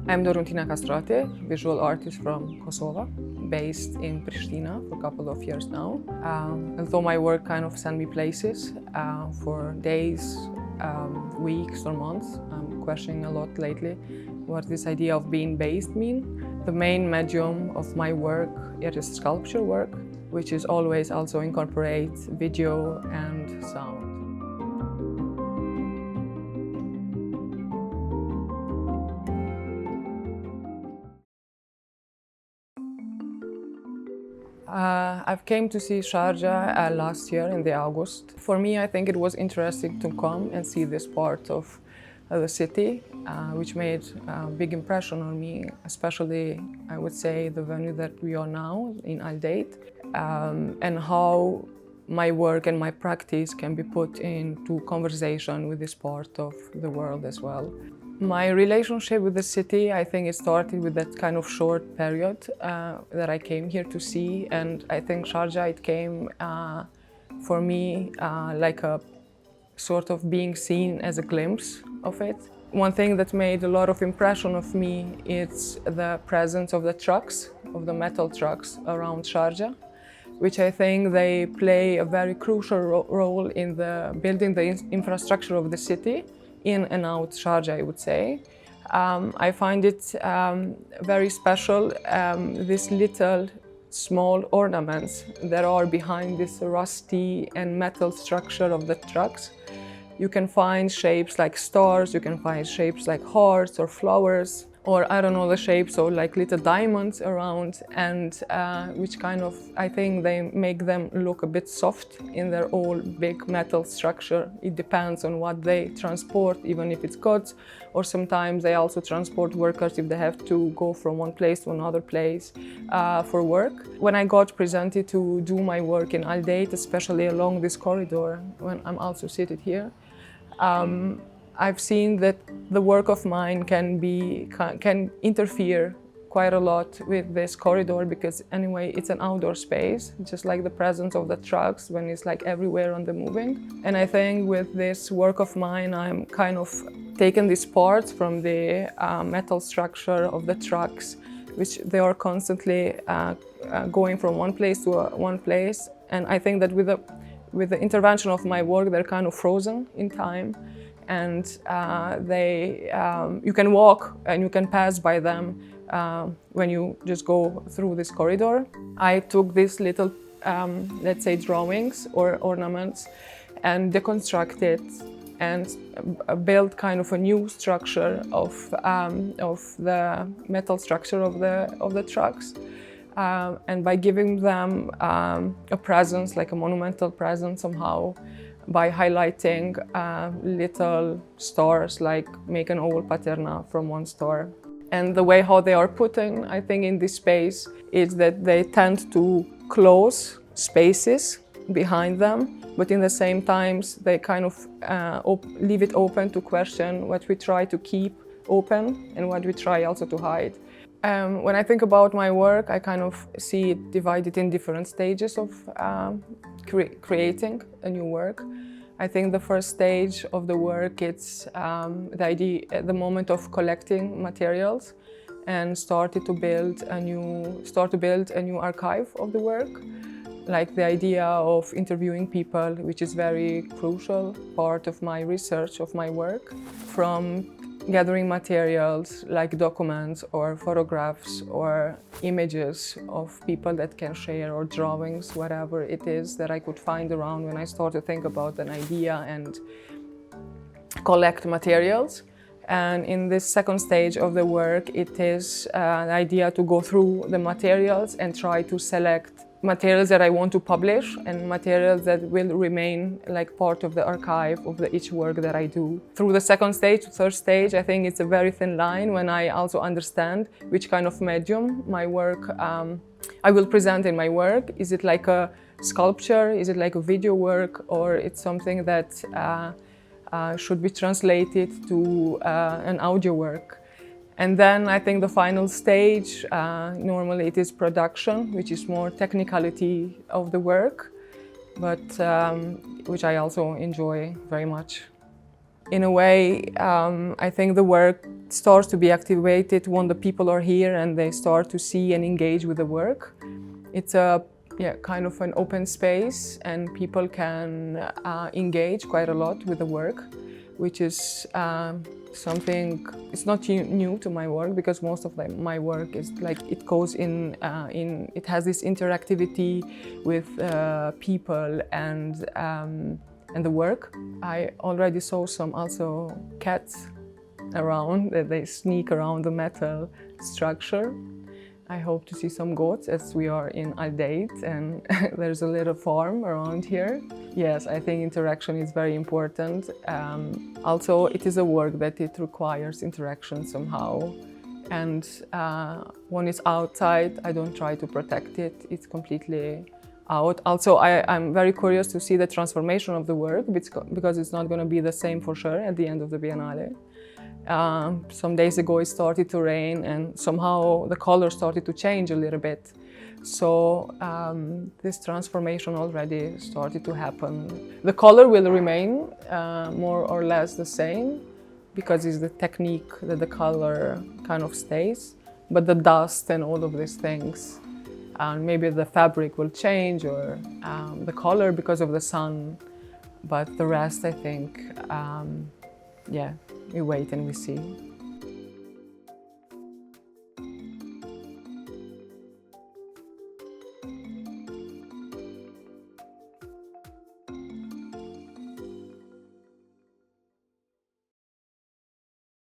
I'm Doruntina Kastrati, visual artist from Kosovo, based in Pristina for a couple of years now. Although my work kind of sent me places for days, weeks or months, I'm questioning a lot lately what this idea of being based mean. The main medium of my work is sculpture work, which is always also incorporates video and sound. I've came to see Sharjah last year in the August. For me, I think it was interesting to come and see this part of the city, which made a big impression on me, especially, I would say, the venue that we are now in Al Dhaid, and how my work and my practice can be put into conversation with this part of the world as well. My relationship with the city, I think it started with that kind of short period that I came here to see, and I think Sharjah, it came for me like a sort of being seen as a glimpse of it. One thing that made a lot of impression of me is the presence of the trucks, of the metal trucks around Sharjah, which I think they play a very crucial role in the building the infrastructure of the city, in and out Sharjah, I would say. I find it very special, these little small ornaments that are behind this rusty and metal structure of the trucks. You can find shapes like stars, you can find shapes like hearts or flowers, or I don't know, the shapes of like little diamonds around, and which kind of, I think they make them look a bit soft in their old big metal structure. It depends on what they transport, even if it's goods, or sometimes they also transport workers if they have to go from one place to another place for work. When I got presented to do my work in Al Dhaid, especially along this corridor, when I'm also seated here, I've seen that the work of mine can interfere quite a lot with this corridor, because anyway, it's an outdoor space, just like the presence of the trucks when it's like everywhere on the moving. And I think with this work of mine, I'm kind of taking these parts from the metal structure of the trucks, which they are constantly going from one place to one place. And I think that with the intervention of my work, they're kind of frozen in time. And you can walk and you can pass by them when you just go through this corridor. I took these little, let's say, drawings or ornaments and deconstructed and built kind of a new structure of the metal structure of the trucks. And by giving them a presence, like a monumental presence somehow, by highlighting little stars, like make an oval paterna from one star. And the way how they are put in, I think, in this space is that they tend to close spaces behind them, but in the same times they kind of leave it open to question what we try to keep open and what we try also to hide. When I think about my work, I kind of see it divided in different stages of creating a new work. I think the first stage of the work, it's the moment of collecting materials and start to build a new archive of the work. Like the idea of interviewing people, which is very crucial part of my research of my work, from gathering materials like documents or photographs or images of people that can share, or drawings, whatever it is that I could find around when I start to think about an idea and collect materials. And in this second stage of the work, it is the idea to go through the materials and try to select materials that I want to publish and materials that will remain like part of the archive of each work that I do. Through the second stage, third stage, I think it's a very thin line when I also understand which kind of medium my work I will present in my work. Is it like a sculpture? Is it like a video work? Or it's something that should be translated to an audio work? And then I think the final stage, normally it is production, which is more technicality of the work, but which I also enjoy very much. In a way, I think the work starts to be activated when the people are here and they start to see and engage with the work. It's a kind of an open space, and people can engage quite a lot with the work, which is something. It's not new to my work, because most of my work is like it goes in. It has this interactivity with people and the work. I already saw some also cats around, that they sneak around the metal structure. I hope to see some goats, as we are in Al Dhaid and there's a little farm around here. Yes, I think interaction is very important. Also, it is a work that it requires interaction somehow. And when it's outside, I don't try to protect it. It's completely out. Also, I'm very curious to see the transformation of the work, because it's not going to be the same for sure at the end of the Biennale. Some days ago it started to rain, and somehow the color started to change a little bit. So this transformation already started to happen. The color will remain more or less the same, because it's the technique that the color kind of stays. But the dust and all of these things, maybe the fabric will change, or the color because of the sun. But the rest, I think, we wait and we see.